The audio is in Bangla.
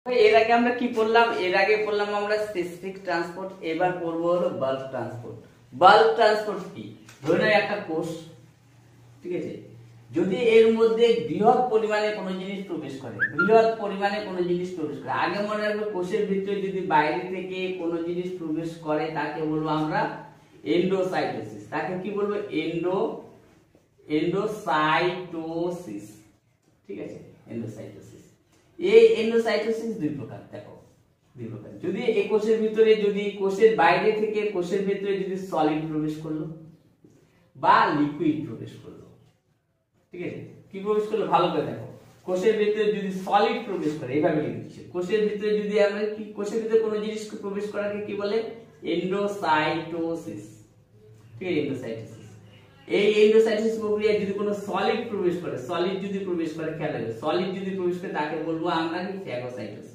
এর আগে আমরা কি পড়লাম? এর আগে পড়লাম আমরা স্পেসিফিক ট্রান্সপোর্ট। এবার পড়বো হলো বাল্ক ট্রান্সপোর্ট। বাল্ক ট্রান্সপোর্ট কি? ধরে নাও একটা কোষ, ঠিক আছে, যদি এর মধ্যে বৃহৎ পরিমাণে কোনো জিনিস প্রবেশ করে, আগে মনে রাখবে কোষের ভিতরে যদি বাইরে থেকে কোনো জিনিস প্রবেশ করে তাকে বলবো আমরা এন্ডোসাইটোসিস। তাকে কি বলবো? এন্ডোসাইটোসিস, ঠিক আছে, এন্ডোসাইটোসিস। এই এন্ডোসাইটোসিস দুই প্রকার, দেখো দুই প্রকার। যদি এই কোষের ভিতরে, যদি কোষের বাইরে থেকে কোষের ভিতরে যদি সলিড প্রবেশ করলো বা লিকুইড প্রবেশ করলো, ঠিক আছে, কি প্রবেশ করলো ভালো করে দেখো। কোষের ভিতরে যদি সলিড প্রবেশ করে, এইভাবে লিখছি, কোষের ভিতরে যদি আমরা কি, কোষের ভিতরে কোনো জিনিস প্রবেশ করাকে কি বলে? এন্ডোসাইটোসিস, ঠিক আছে, এন্ডোসাইটোসিস। এই এন্ডোসাইটোসিস প্রক্রিয়ায় যদি কোনো সলিড প্রবেশ করে, খেয়াল রাখবে, সলিড যদি প্রবেশ করে তাকে বলবো আমরা কি? ফ্যাগোসাইটোসিস।